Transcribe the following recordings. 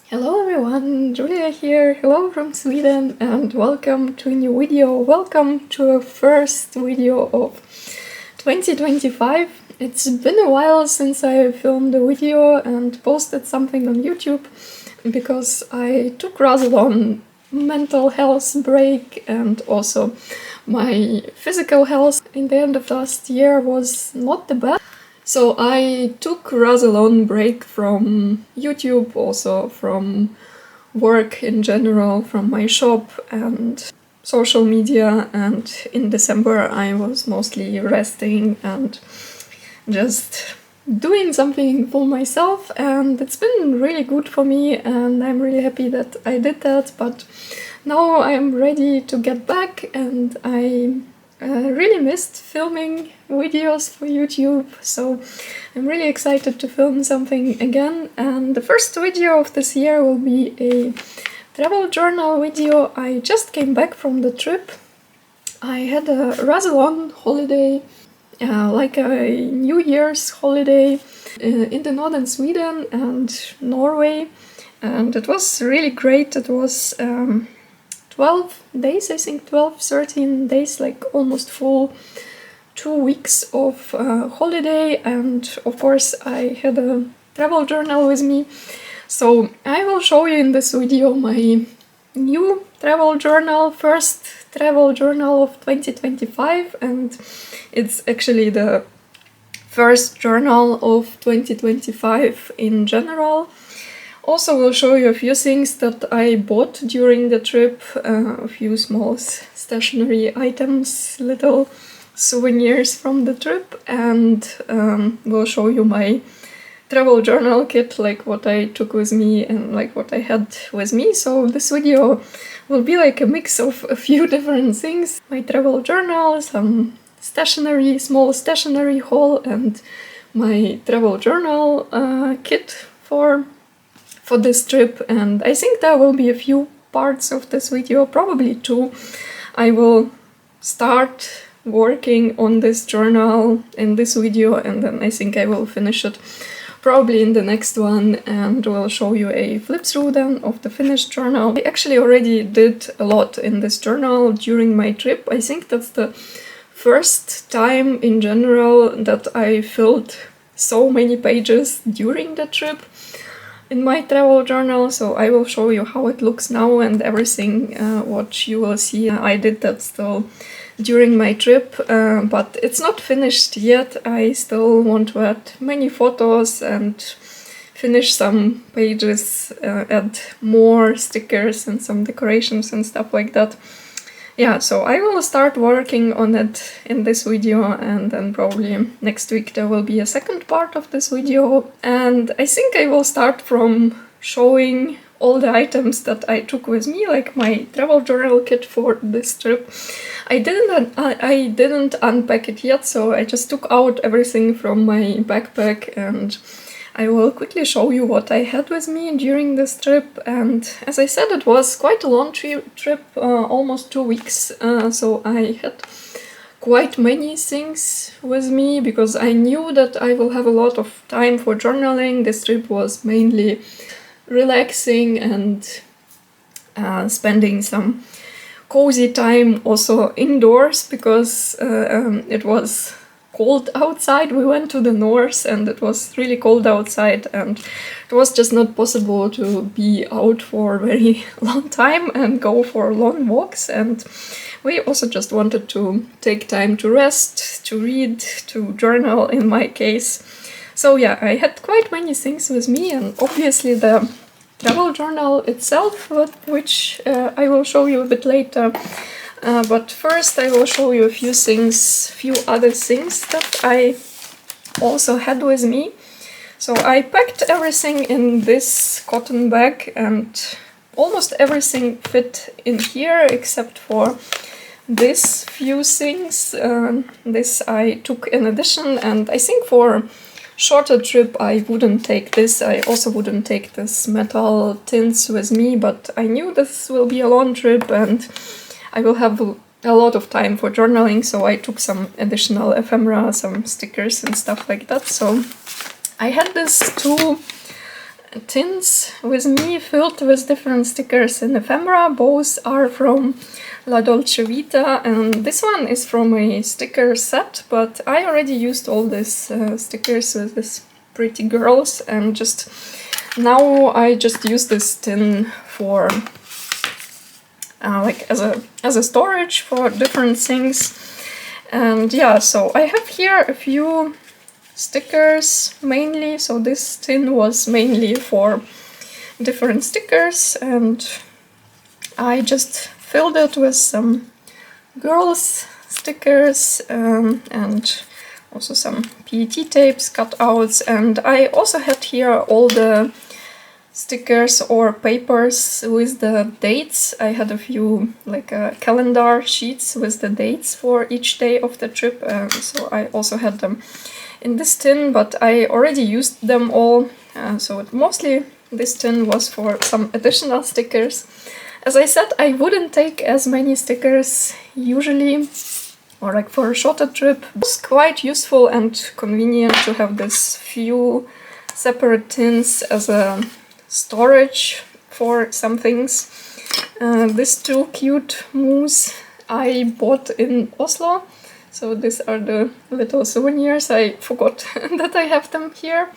Hello everyone, Julia here, hello from Sweden and welcome to a new video, welcome to a first video of 2025. It's been a while since I filmed a video and posted something on YouTube because I took rather long mental health break and also my physical health in the end of last year was not the best. So I took rather long break from YouTube, also from work in general, from my shop and social media, and in December I was mostly resting and just doing something for myself, and it's been really good for me and I'm really happy that I did that, but now I'm ready to get back and I really missed filming videos for YouTube, so I'm really excited to film something again. And the first video of this year will be a travel journal video. I just came back from the trip. I had a rather long holiday, like a New Year's holiday in the Northern Sweden and Norway, and it was really great. It was 12 days, I think 12, 13 days, like almost full 2 weeks of holiday, and of course I had a travel journal with me. So I will show you in this video my new travel journal, first travel journal of 2025, and it's actually the first journal of 2025 in general. Also, we'll show you a few things that I bought during the trip, a few small stationery items, little souvenirs from the trip, and we'll show you my travel journal kit, like what I took with me and like what I had with me. So this video will be like a mix of a few different things. My travel journal, some stationery, small stationery haul, and my travel journal kit for this trip. And I think there will be a few parts of this video, probably two. I will start working on this journal in this video, and then I think I will finish it probably in the next one, and we'll show you a flip through then of the finished journal. I actually already did a lot in this journal during my trip. I think that's the first time in general that I filled so many pages during the trip in my travel journal, so I will show you how it looks now and everything what you will see. I did that still during my trip, but it's not finished yet. I still want to add many photos and finish some pages, add more stickers and some decorations and stuff like that. Yeah, so I will start working on it in this video, and then probably next week there will be a second part of this video. And I think I will start from showing all the items that I took with me, like my travel journal kit for this trip. I didn't unpack it yet, so I just took out everything from my backpack, and I will quickly show you what I had with me during this trip. And as I said, it was quite a long trip, almost 2 weeks, so I had quite many things with me because I knew that I will have a lot of time for journaling. This trip was mainly relaxing and spending some cozy time also indoors because it was cold outside. We went to the north and it was really cold outside, and it was just not possible to be out for a very long time and go for long walks, and we also just wanted to take time to rest, to read, to journal in my case. So yeah, I had quite many things with me, and obviously the travel journal itself, which I will show you a bit later. But first I will show you a few other things that I also had with me. So I packed everything in this cotton bag, and almost everything fit in here except for these few things. This I took in addition, and I think for shorter trip I wouldn't take this. I also wouldn't take this metal tins with me, but I knew this will be a long trip and I will have a lot of time for journaling, so I took some additional ephemera, some stickers and stuff like that. So I had these two tins with me filled with different stickers in ephemera. Both are from La Dolce Vita, and this one is from a sticker set, but I already used all these stickers with these pretty girls, and just now I just use this tin for like as a storage for different things. And yeah, so I have here a few stickers mainly, so this tin was mainly for different stickers, and I just filled it with some girls stickers and also some PET tapes, cutouts, and I also had here all the stickers or papers with the dates. I had a few like calendar sheets with the dates for each day of the trip, so I also had them in this tin, but I already used them all, so mostly this tin was for some additional stickers. As I said, I wouldn't take as many stickers usually, or like for a shorter trip. It's quite useful and convenient to have this few separate tins as a storage for some things. These two cute moose I bought in Oslo. So these are the little souvenirs. I forgot that I have them here.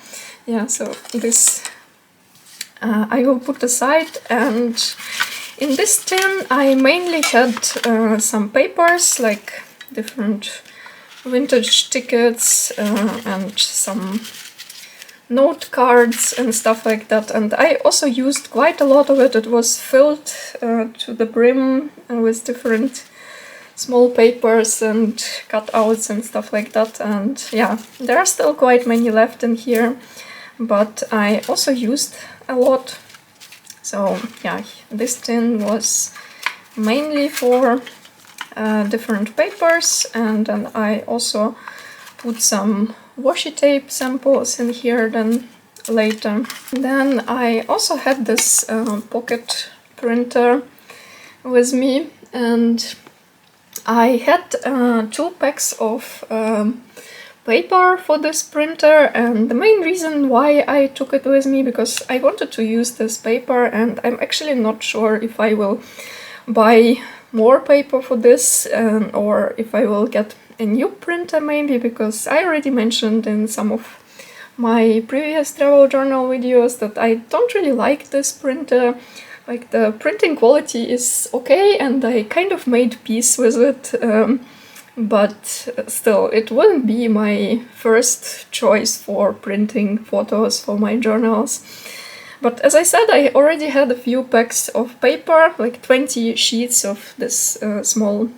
Yeah, so this I will put aside. And in this tin I mainly had some papers, like different vintage tickets and some note cards and stuff like that. And I also used quite a lot of it. It was filled to the brim with different small papers and cutouts and stuff like that. And yeah, there are still quite many left in here, but I also used a lot. So yeah, this tin was mainly for different papers, and then I also put some washi tape samples in here then later. Then I also had this pocket printer with me, and I had 2 packs of paper for this printer, and the main reason why I took it with me because I wanted to use this paper, and I'm actually not sure if I will buy more paper for this or if I will get a new printer maybe, because I already mentioned in some of my previous travel journal videos that I don't really like this printer. Like, the printing quality is okay and I kind of made peace with it, but still it wouldn't be my first choice for printing photos for my journals. But as I said, I already had a few packs of paper, like 20 sheets of this small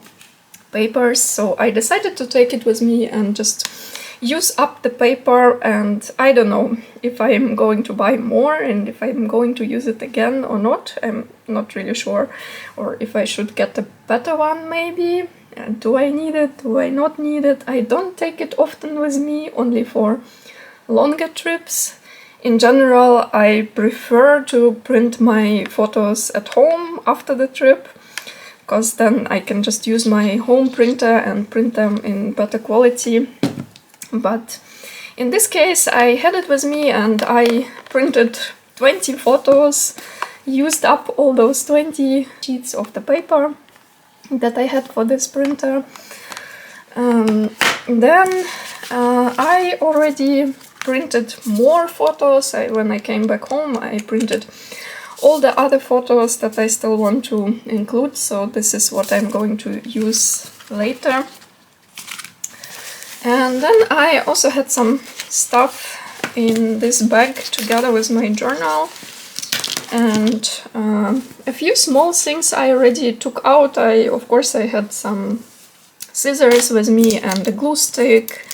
papers, so I decided to take it with me and just use up the paper. And I don't know if I'm going to buy more and if I'm going to use it again or not. I'm not really sure. Or if I should get a better one maybe. Do I need it? Do I not need it? I don't take it often with me, only for longer trips. In general, I prefer to print my photos at home after the trip, because then I can just use my home printer and print them in better quality. But in this case I had it with me and I printed 20 photos, used up all those 20 sheets of the paper that I had for this printer. Then I already printed more photos. When I came back home I printed all the other photos that I still want to include, so this is what I'm going to use later. And then I also had some stuff in this bag together with my journal, and a few small things I already took out. Of course I had some scissors with me and a glue stick,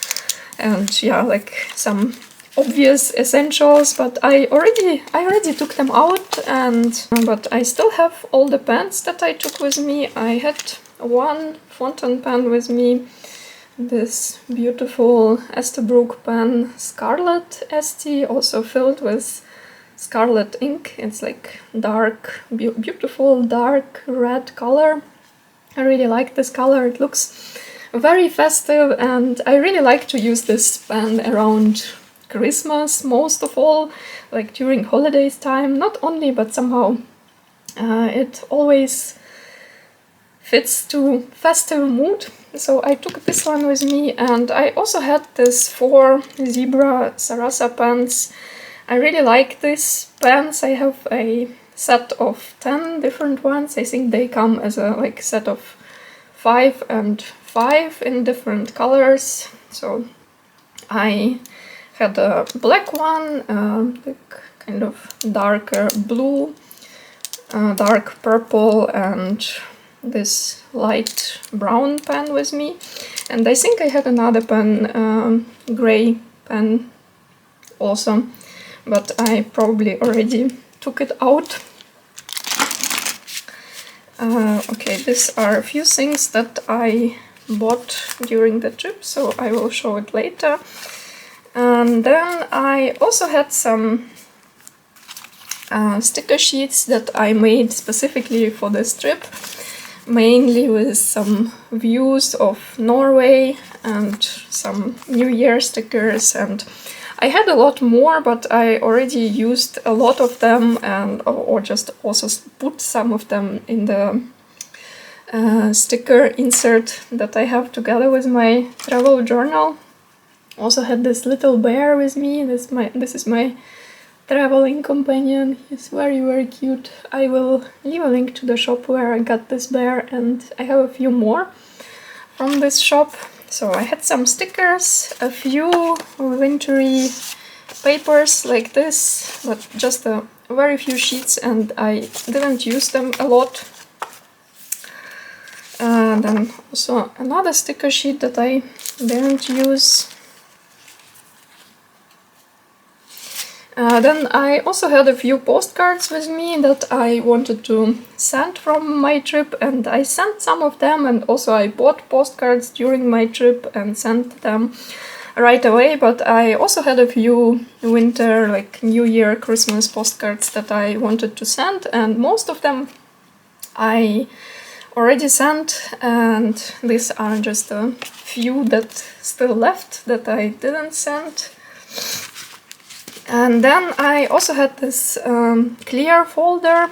and yeah, like some obvious essentials, but I already took them out. And but I still have all the pens that I took with me. I had one fountain pen with me, this beautiful Esterbrook pen, Scarlet ST, also filled with scarlet ink. It's like dark, beautiful dark red color. I really like this color. It looks very festive, and I really like to use this pen around Christmas most of all, like during holidays time, not only, but somehow it always fits to festive mood. So I took this one with me, and I also had this 4 zebra Sarasa pens. I really like these pens. I have a set of 10 different ones. I think they come as a like set of 5 and 5 in different colors. So I had a black one, like kind of darker blue, dark purple, and this light brown pen with me. And I think I had another pen, gray pen also, but I probably already took it out. Okay, these are a few things that I bought during the trip, so I will show it later. And then I also had some sticker sheets that I made specifically for this trip, mainly with some views of Norway and some New Year stickers. And I had a lot more, but I already used a lot of them, and or just also put some of them in the sticker insert that I have together with my travel journal. Also had this little bear with me. This is my traveling companion. He's very cute. I will leave a link to the shop where I got this bear, and I have a few more from this shop. So I had some stickers, a few wintry papers like this, but just a very few sheets, and I didn't use them a lot. Then also another sticker sheet that I didn't use. Then I also had a few postcards with me that I wanted to send from my trip, and I sent some of them, and also I bought postcards during my trip and sent them right away. But I also had a few winter, like New Year, Christmas postcards that I wanted to send, and most of them I already sent, and these are just a few that still left that I didn't send. And then I also had this clear folder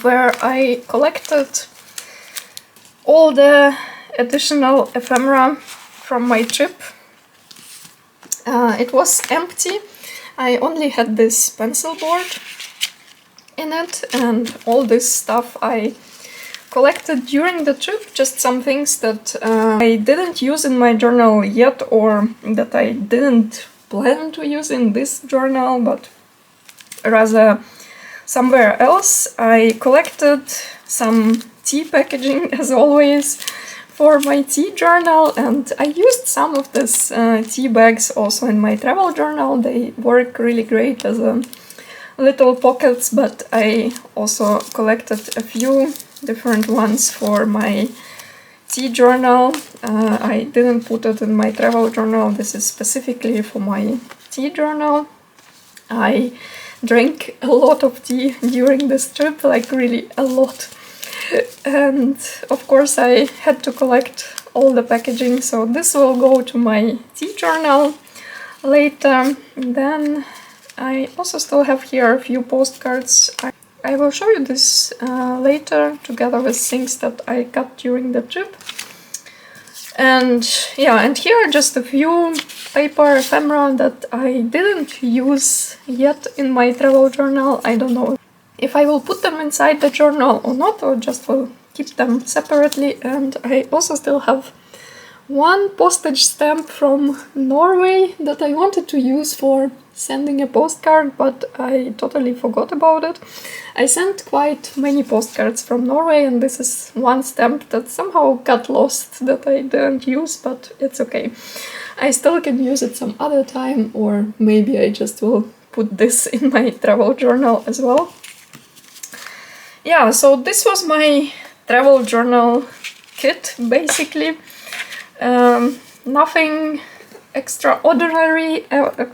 where I collected all the additional ephemera from my trip. It was empty. I only had this pencil board in it, and all this stuff I collected during the trip, just some things that I didn't use in my journal yet, or that I didn't plan to use in this journal, but rather somewhere else. I collected some tea packaging, as always, for my tea journal, and I used some of these tea bags also in my travel journal. They work really great as a little pockets, but I also collected a few different ones for my tea journal. I didn't put it in my travel journal. This is specifically for my tea journal. I drank a lot of tea during this trip, like really a lot. And of course I had to collect all the packaging, so this will go to my tea journal later. Then I also still have here a few postcards. I will show you this later, together with things that I got during the trip. And yeah, and here are just a few paper ephemera that I didn't use yet in my travel journal. I don't know if I will put them inside the journal or not, or just will keep them separately. And I also still have one postage stamp from Norway that I wanted to use for sending a postcard, but I totally forgot about it. I sent quite many postcards from Norway, and this is one stamp that somehow got lost that I didn't use, but it's okay. I still can use it some other time, or maybe I just will put this in my travel journal as well. Yeah, so this was my travel journal kit, basically. Nothing extraordinary,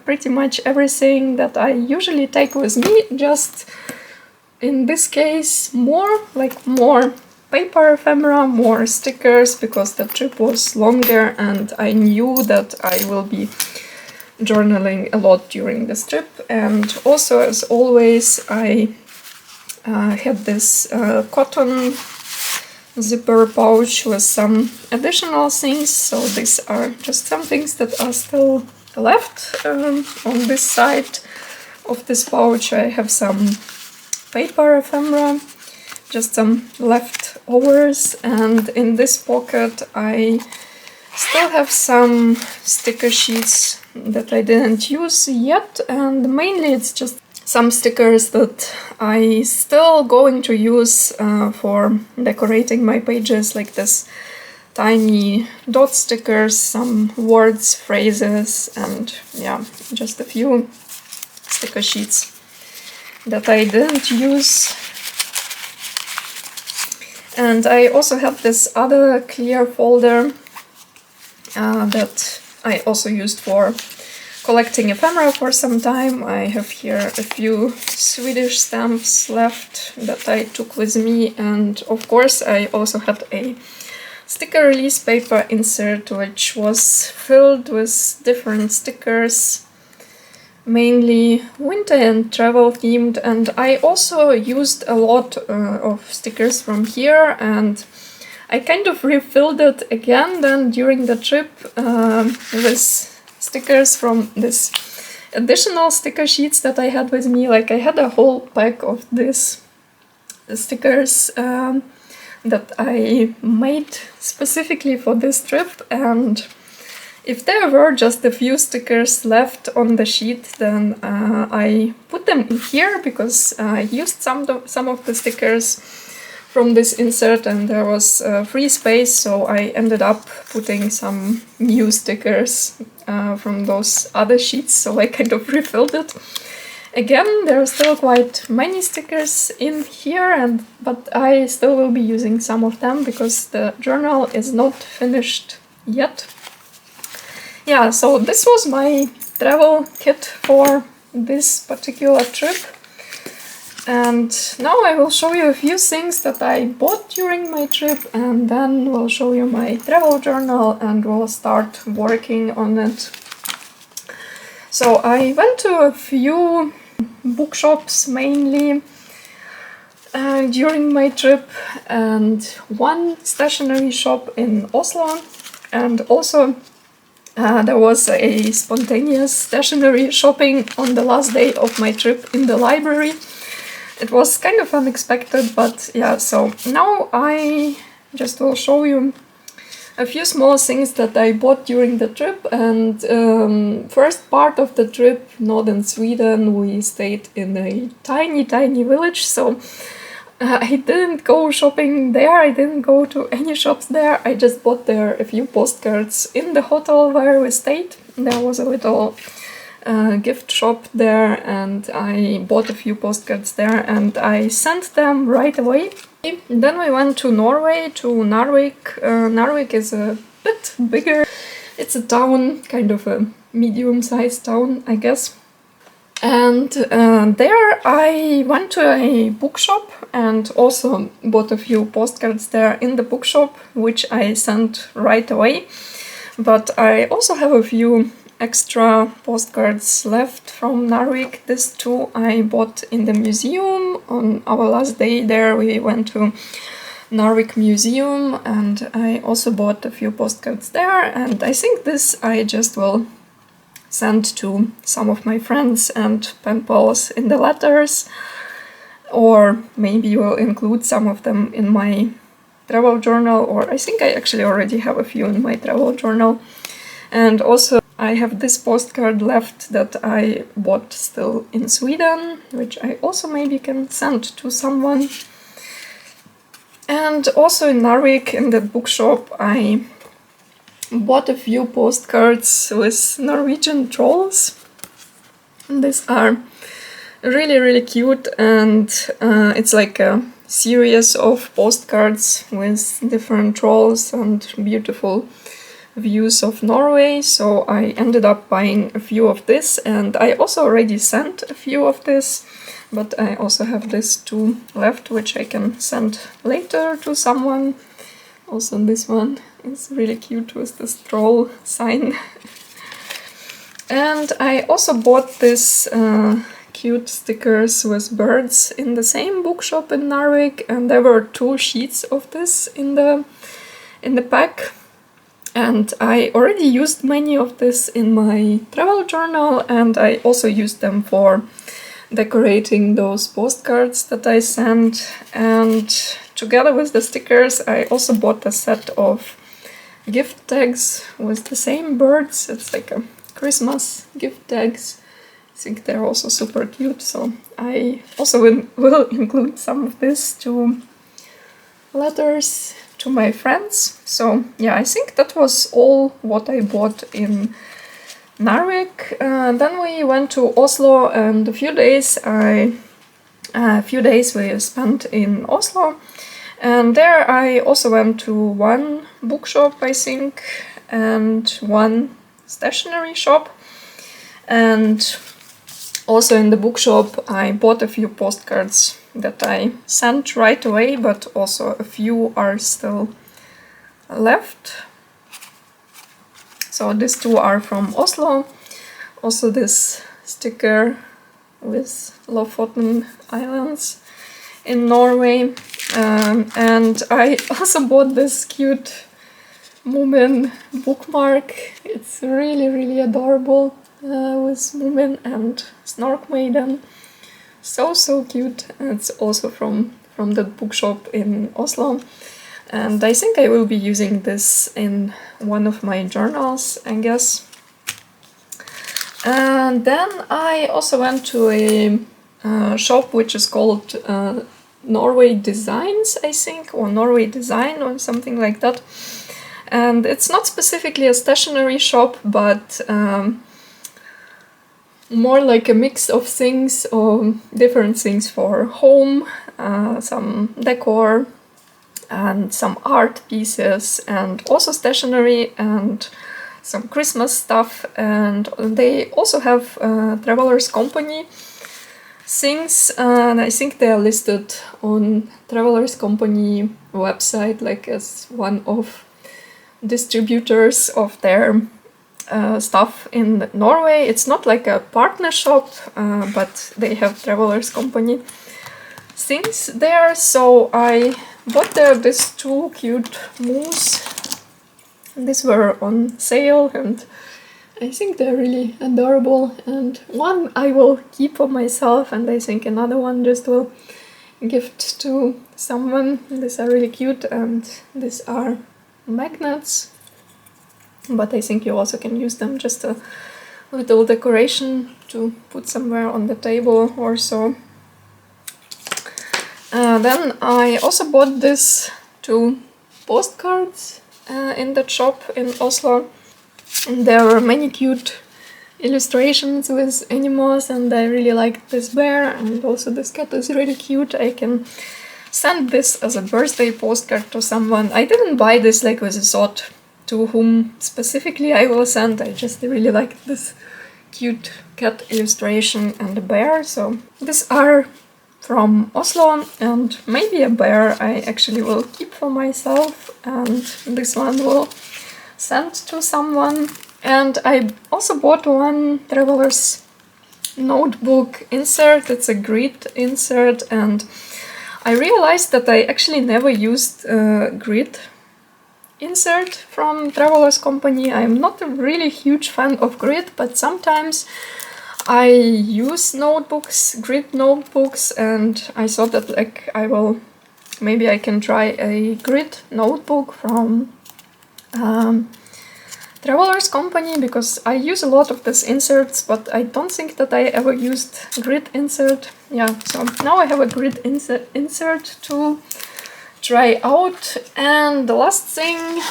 pretty much everything that I usually take with me, just in this case more paper ephemera, more stickers, because the trip was longer and I knew that I will be journaling a lot during this trip. And also, as always, I had this cotton zipper pouch with some additional things. So these are just some things that are still left. On this side of this pouch I have some paper ephemera, just some leftovers, and in this pocket I still have some sticker sheets that I didn't use yet, and mainly it's just some stickers that I still going to use for decorating my pages, like this tiny dot stickers, some words, phrases, and yeah, just a few sticker sheets that I didn't use. And I also have this other clear folder that I also used for collecting ephemera for some time. I have here a few Swedish stamps left that I took with me, and of course I also had a sticker release paper insert which was filled with different stickers, mainly winter and travel themed, and I also used a lot of stickers from here, and I kind of refilled it again then during the trip with stickers from this additional sticker sheets that I had with me. Like I had a whole pack of these stickers that I made specifically for this trip, and if there were just a few stickers left on the sheet, then I put them in here because I used some of the stickers from this insert and there was free space, so I ended up putting some new stickers from those other sheets, so I kind of refilled it. Again, there are still quite many stickers in here, but I still will be using some of them because the journal is not finished yet. Yeah, so this was my travel kit for this particular trip. And now I will show you a few things that I bought during my trip, and then we'll show you my travel journal and we'll start working on it. So I went to a few bookshops mainly during my trip, and one stationery shop in Oslo, and also there was a spontaneous stationery shopping on the last day of my trip in the library. It was kind of unexpected, but yeah, so now I just will show you a few small things that I bought during the trip. And first part of the trip, Northern Sweden, we stayed in a tiny village, so I didn't go shopping there, I didn't go to any shops there, I just bought there a few postcards in the hotel where we stayed. There was a little gift shop there, and I bought a few postcards there and I sent them right away. Then we went to Norway, to Narvik. Narvik is a bit bigger. It's a town, kind of a medium-sized town, I guess. And there I went to a bookshop and also bought a few postcards there in the bookshop, which I sent right away. But I also have a few extra postcards left from Narvik. These two I bought in the museum. On our last day there we went to Narvik Museum and I also bought a few postcards there, and I think this I just will send to some of my friends and pen pals in the letters, or maybe will include some of them in my travel journal, or I think I actually already have a few in my travel journal. And also I have this postcard left that I bought still in Sweden, which I also maybe can send to someone. And also in Narvik, in the bookshop, I bought a few postcards with Norwegian trolls. And these are really cute, and it's like a series of postcards with different trolls and beautiful views of Norway, so I ended up buying a few of this, and I also already sent a few of this, but I also have these two left which I can send later to someone. Also this one is really cute with this troll sign. And I also bought this cute stickers with birds in the same bookshop in Narvik, and there were 2 sheets of this in the pack. And I already used many of this in my travel journal, and I also used them for decorating those postcards that I sent. And together with the stickers, I also bought a set of gift tags with the same birds. It's like a Christmas gift tags. I think they're also super cute, so I also will include some of this to letters to my friends. So yeah, I think that was all what I bought in Narvik. Then we went to Oslo, and a few days we spent in Oslo. And there I also went to one bookshop, I think, and one stationery shop. And also in the bookshop I bought a few postcards that I sent right away, but also a few are still left. So these 2 are from Oslo. Also this sticker with Lofoten Islands in Norway. And I also bought this cute Moomin bookmark. It's really adorable with Moomin and Snork Maiden. So cute. It's also from the bookshop in Oslo. And I think I will be using this in one of my journals, I guess. And then I also went to a shop which is called Norway Designs, I think, or Norway Design or something like that. And it's not specifically a stationery shop, but more like a mix of things, or different things for home, some decor and some art pieces, and also stationery and some Christmas stuff. And they also have Travelers Company things, and I think they are listed on Travelers Company website, like as one of distributors of their stuff in Norway. It's not like a partner shop, but they have Travelers Company things there. So I bought there these 2 cute moose. These were on sale, and I think they're really adorable. And one I will keep for myself, and I think another one just will gift to someone. These are really cute, and these are magnets, but I think you also can use them just a little decoration to put somewhere on the table or so. Then I also bought these 2 postcards in that shop in Oslo. And there were many cute illustrations with animals, and I really liked this bear, and also this cat is really cute. I can send this as a birthday postcard to someone. I didn't buy this like with a thought to whom specifically I will send. I just really liked this cute cat illustration and a bear. So these are from Oslo, and maybe a bear I actually will keep for myself, and this one will send to someone. And I also bought one traveler's notebook insert. It's a grid insert, and I realized that I actually never used a grid insert from Travelers Company. I'm not a really huge fan of grid, but sometimes I use notebooks, grid notebooks, and I thought that like maybe I can try a grid notebook from Travelers Company, because I use a lot of these inserts, but I don't think that I ever used grid insert. Yeah, so now I have a grid insert to try out. And the last thing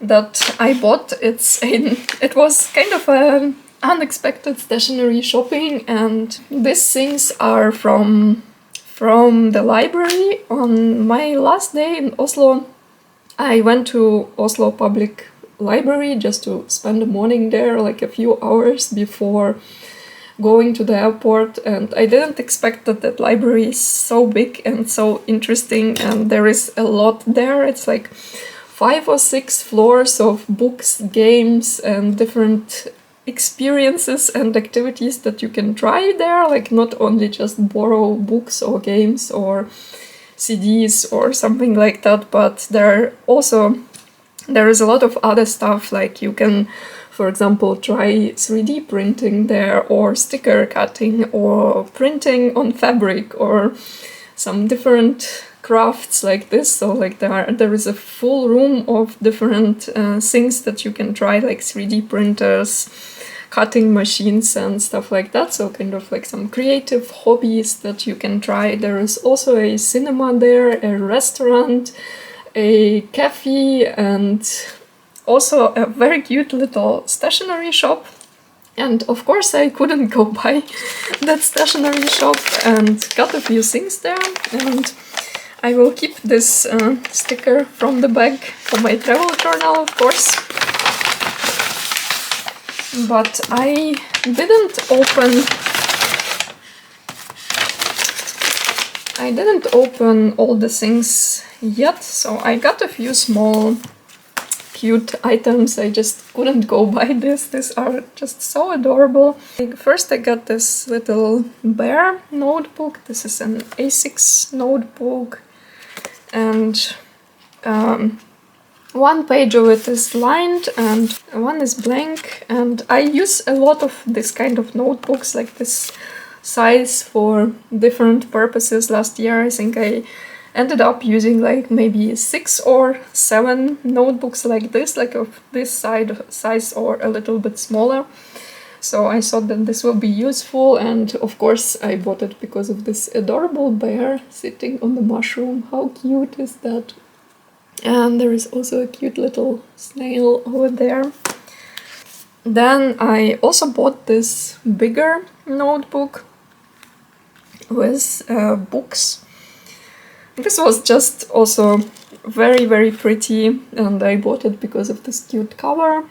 that I bought, it was kind of an unexpected stationery shopping, and these things are from the library. On my last day in Oslo, I went to Oslo Public Library just to spend the morning there, like a few hours before going to the airport, and I didn't expect that library is so big and so interesting, and there is a lot there. It's like 5 or 6 floors of books, games, and different experiences and activities that you can try there, like not only just borrow books or games or CDs or something like that, but there is a lot of other stuff, like you can, for example, try 3D printing there, or sticker cutting, or printing on fabric, or some different crafts like this. So like there is a full room of different things that you can try, like 3D printers, cutting machines and stuff like that. So kind of like some creative hobbies that you can try. There is also a cinema there, a restaurant, a cafe, and also a very cute little stationery shop. And of course I couldn't go by that stationery shop and got a few things there. And I will keep this sticker from the bag for my travel journal, of course. But I didn't open all the things yet, so I got a few small cute items. I just couldn't go by this. These are just so adorable. First I got this little bear notebook. This is an A6 notebook, and one page of it is lined and one is blank, and I use a lot of this kind of notebooks, like this size, for different purposes. Last year I think I ended up using like maybe 6 or 7 notebooks like this, like of this size or a little bit smaller. So I thought that this will be useful, and of course I bought it because of this adorable bear sitting on the mushroom. How cute is that? And there is also a cute little snail over there. Then I also bought this bigger notebook with books. This was just also very, very pretty, and I bought it because of this cute cover.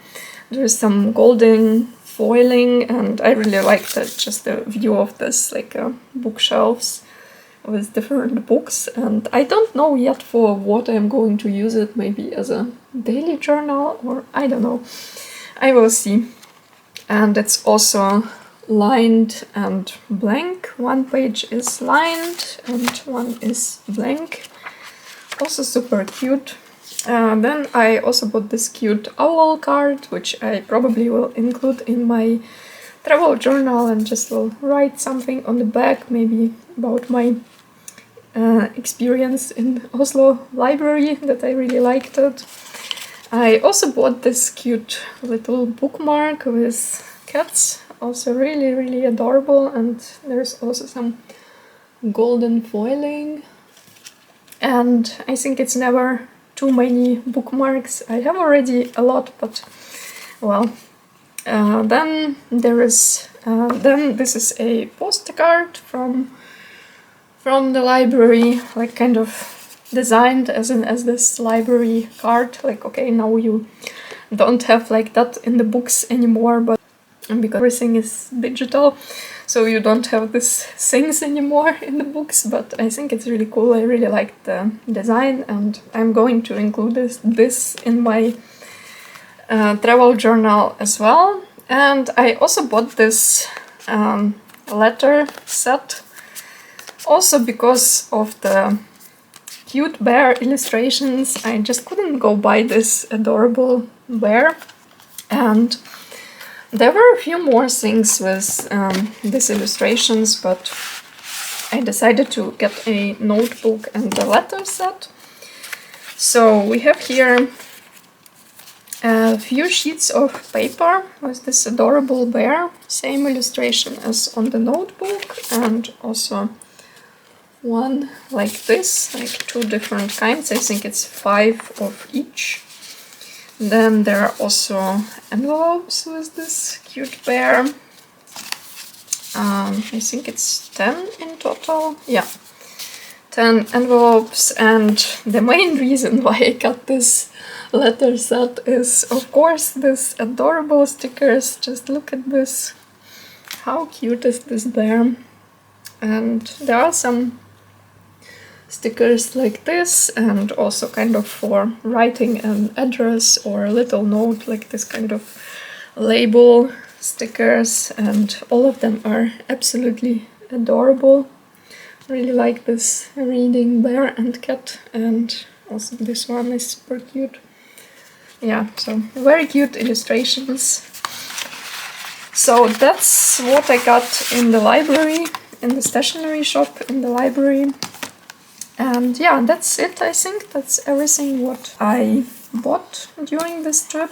There is some golden foiling, and I really liked it, just the view of this, like bookshelves with different books. And I don't know yet for what I'm going to use it, maybe as a daily journal, or I don't know. I will see. And it's also lined and blank. One page is lined and one is blank. Also super cute. Then I also bought this cute owl card, which I probably will include in my travel journal, and just will write something on the back, maybe about my experience in Oslo library, that I really liked it. I also bought this cute little bookmark with cats, also really, really adorable, and there's also some golden foiling. And I think it's never too many bookmarks. I have already a lot, but well. Then this is a postcard from the library, like kind of designed as this library card. Like, okay, now you don't have like that in the books anymore, but because everything is digital, so you don't have these things anymore in the books. But I think it's really cool. I really like the design, and I'm going to include this in my travel journal as well. And I also bought this letter set, also because of the cute bear illustrations. I just couldn't go by this adorable bear. And there were a few more things with these illustrations, but I decided to get a notebook and the letter set. So we have here a few sheets of paper with this adorable bear, same illustration as on the notebook, and also one like this, like 2 different kinds. I think it's 5 of each. Then there are also envelopes with this cute bear. I think it's 10 in total. Yeah, 10 envelopes. And the main reason why I got this letter set is, of course, this adorable stickers. Just look at this. How cute is this bear? And there are some stickers like this, and also kind of for writing an address or a little note, like this kind of label stickers, and all of them are absolutely adorable. Really like this reading bear and cat, and also this one is super cute. Yeah, so very cute illustrations. So that's what I got in the library, in the stationery shop in the library. And yeah, that's it, I think. That's everything what I bought during this trip.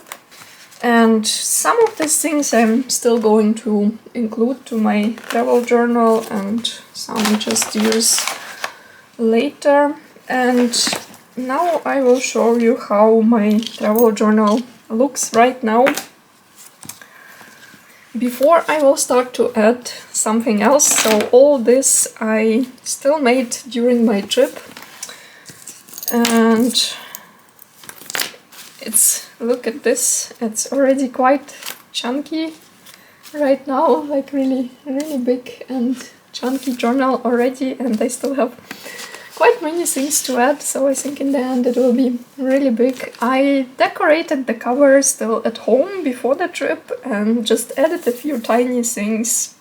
And some of these things I'm still going to include to my travel journal, and some just use later. And now I will show you how my travel journal looks right now. Before I will start to add something else, so all this I still made during my trip, and look at this, it's already quite chunky right now, like really big and chunky journal already, and I still have quite many things to add, so I think in the end it will be really big. I decorated the cover still at home before the trip and just added a few tiny things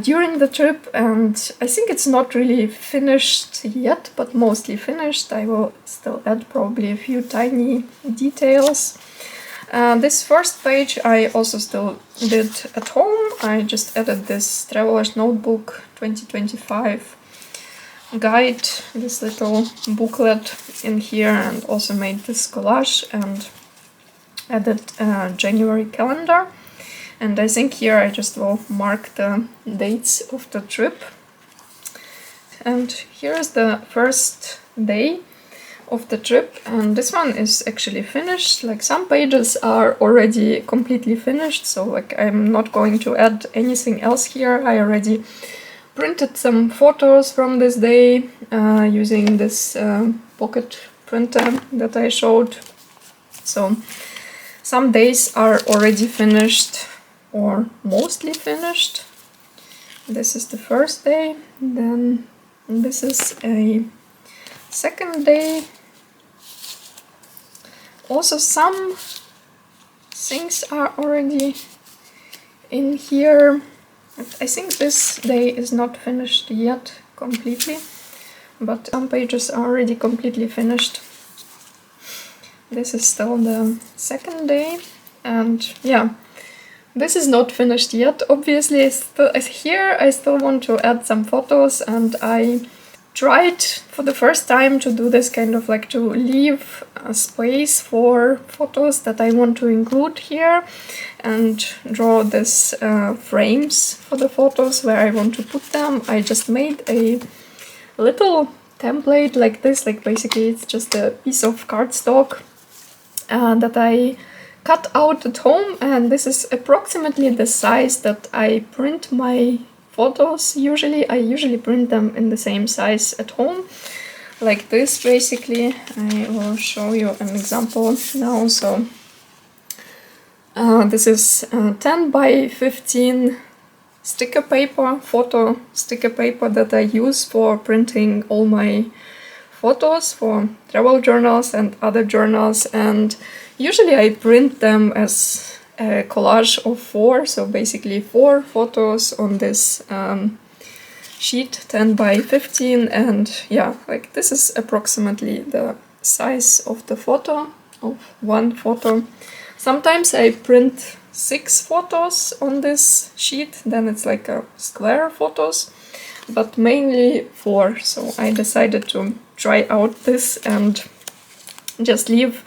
during the trip, and I think it's not really finished yet, but mostly finished. I will still add probably a few tiny details. This first page I also still did at home. I just added this Traveler's Notebook 2025 guide, this little booklet in here, and also made this collage and added a January calendar. And I think here I just will mark the dates of the trip. And here's the first day of the trip, and this one is actually finished. Like some pages are already completely finished, so like I'm not going to add anything else here. I already printed some photos from this day using this pocket printer that I showed. So some days are already finished or mostly finished. This is the first day, then this is a second day. Also some things are already in here. I think this day is not finished yet completely, but some pages are already completely finished. This is still the second day, and yeah, this is not finished yet. Obviously, here I still want to add some photos, and I tried for the first time to do this kind of like to leave a space for photos that I want to include here, and draw this frames for the photos where I want to put them. I just made a little template like this, like basically it's just a piece of cardstock that I cut out at home, and this is approximately the size that I print my photos. I usually print them in the same size at home, like this basically. I will show you an example now. So this is 10 by 15 sticker paper, photo sticker paper that I use for printing all my photos for travel journals and other journals, and usually I print them as a collage of 4, so basically 4 photos on this sheet 10 by 15, and yeah, like this is approximately the size of the photo, of one photo. Sometimes I print 6 photos on this sheet, then it's like a square photos, but mainly 4, so I decided to try out this and just leave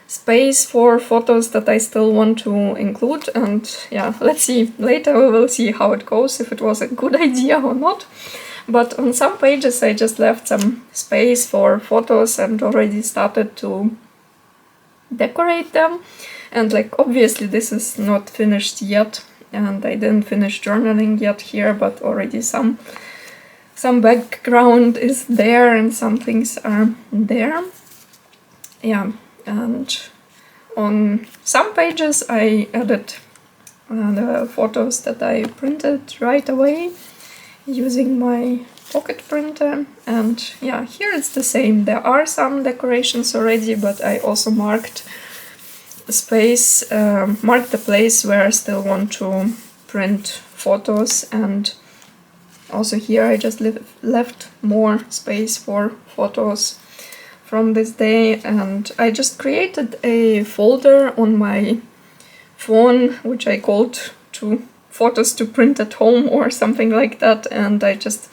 space for photos that I still want to include. And yeah, let's see, later we will see how it goes, if it was a good idea or not. But on some pages I just left some space for photos and already started to decorate them. And like obviously this is not finished yet, and I didn't finish journaling yet here, but already some background is there and some things are there. Yeah, and on some pages I added the photos that I printed right away using my pocket printer. And yeah, here it's the same. There are some decorations already, but I also marked the place where I still want to print photos, and also here I just left more space for photos from this day. And I just created a folder on my phone which I called to photos to print at home or something like that, and I just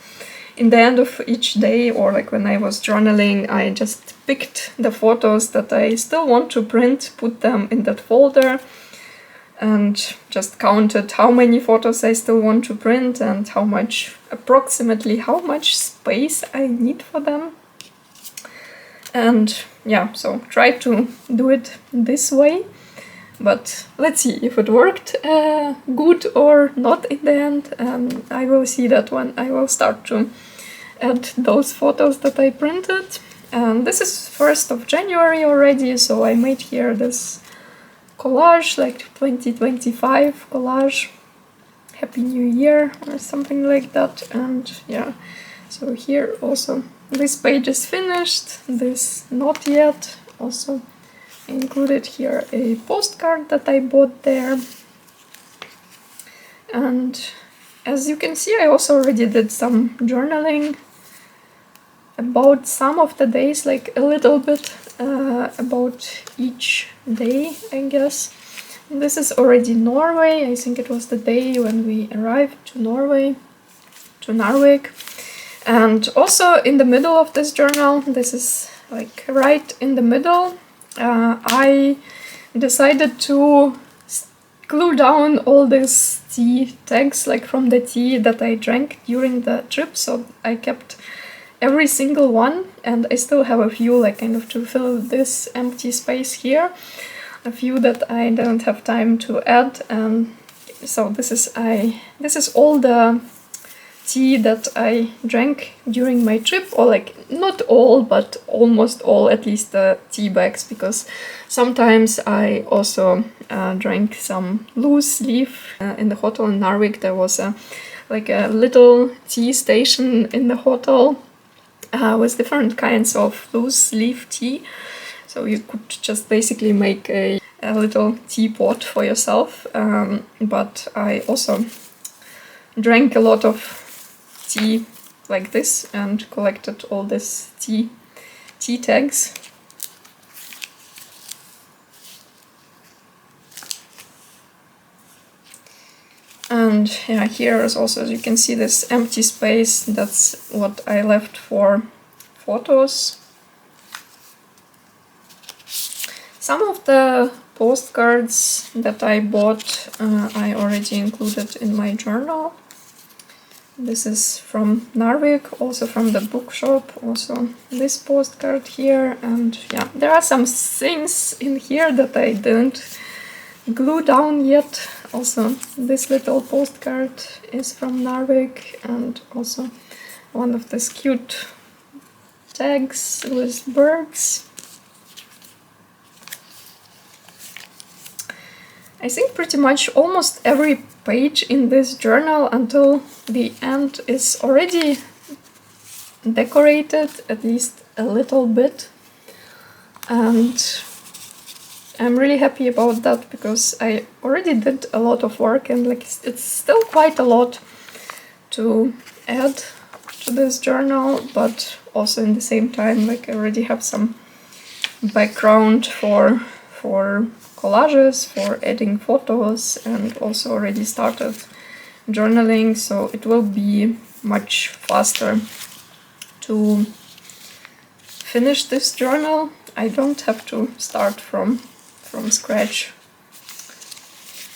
in the end of each day, or like when I was journaling, I just picked the photos that I still want to print, put them in that folder, and just counted how many photos I still want to print and approximately how much space I need for them. And yeah, so try to do it this way. But let's see if it worked good or not in the end. I will see that when I will start to add those photos that I printed. And this is 1st of January already, so I made here this collage, like 2025 collage. Happy New Year or something like that. And yeah, so here also this page is finished, this not yet. Also I included here a postcard that I bought there. And as you can see, I also already did some journaling about some of the days, like a little bit about each day, I guess. And this is already Norway. I think it was the day when we arrived to Norway, to Narvik. And also in the middle of this journal, this is like right in the middle, I decided to glue down all these tea tags, like from the tea that I drank during the trip, so I kept every single one, and I still have a few, like kind of to fill this empty space here, a few that I didn't have time to add. And so this is all the tea that I drank during my trip, or like not all, but almost all, at least the tea bags, because sometimes I also drank some loose leaf. In the hotel in Narvik there was like a little tea station in the hotel with different kinds of loose leaf tea, so you could just basically make a little teapot for yourself, but I also drank a lot of tea like this and collected all this tea tags. And yeah, here is also, as you can see, this empty space. That's what I left for photos. Some of the postcards that I bought I already included in my journal. This is from Narvik, also from the bookshop, also this postcard here. And yeah, there are some things in here that I didn't glue down yet. Also this little postcard is from Narvik, and also one of these cute tags with birds. I think pretty much almost every page in this journal until the end is already decorated, at least a little bit. And I'm really happy about that, because I already did a lot of work, and like it's still quite a lot to add to this journal, but also in the same time, like I already have some background for collages, for adding photos, and also already started journaling, so it will be much faster to finish this journal. I don't have to start from scratch.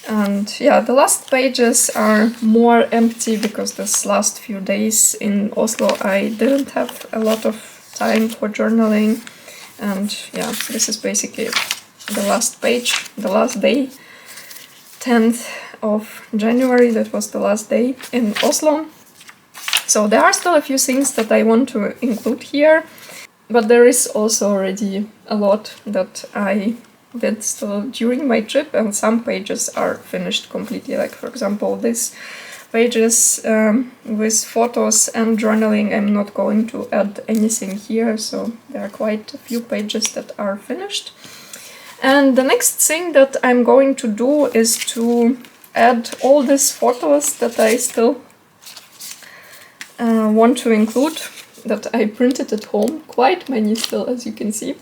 And yeah, the last pages are more empty, because this last few days in Oslo I didn't have a lot of time for journaling. And yeah, this is basically the last page, the last day, 10th of January, that was the last day in Oslo. So there are still a few things that I want to include here, but there is also already a lot that I did still during my trip, and some pages are finished completely, like for example this pages with photos and journaling. I'm not going to add anything here, so there are quite a few pages that are finished. And the next thing that I'm going to do is to add all these photos that I still want to include, that I printed at home, quite many still, as you can see.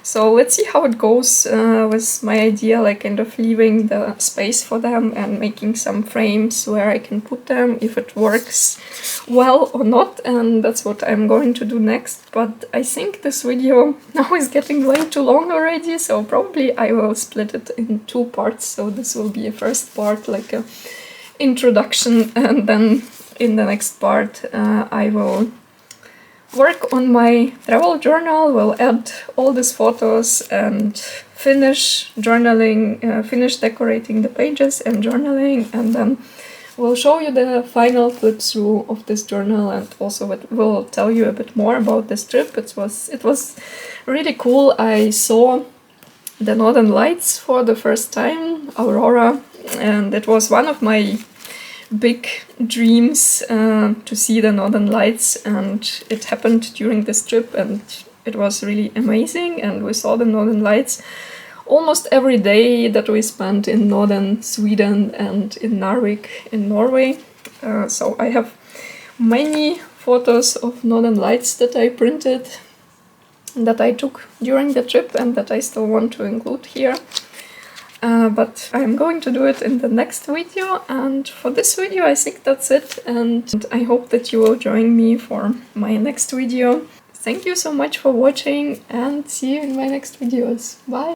So let's see how it goes with my idea, like kind of leaving the space for them and making some frames where I can put them, if it works well or not, and that's what I'm going to do next. But I think this video now is getting way too long already, so probably I will split it in 2 parts. So this will be a first part, like a introduction, and then in the next part I will work on my travel journal, will add all these photos and finish journaling, finish decorating the pages and journaling, and then we'll show you the final flip through of this journal, and also will tell you a bit more about this trip. It was really cool. I saw the Northern Lights for the first time, Aurora, and it was one of my big dreams to see the Northern Lights, and it happened during this trip, and it was really amazing. And we saw the Northern Lights almost every day that we spent in Northern Sweden and in Narvik in Norway. So I have many photos of Northern Lights that I printed, that I took during the trip, and that I still want to include here. But I'm going to do it in the next video, and for this video I think that's it, and I hope that you will join me for my next video. Thank you so much for watching, and see you in my next videos. Bye!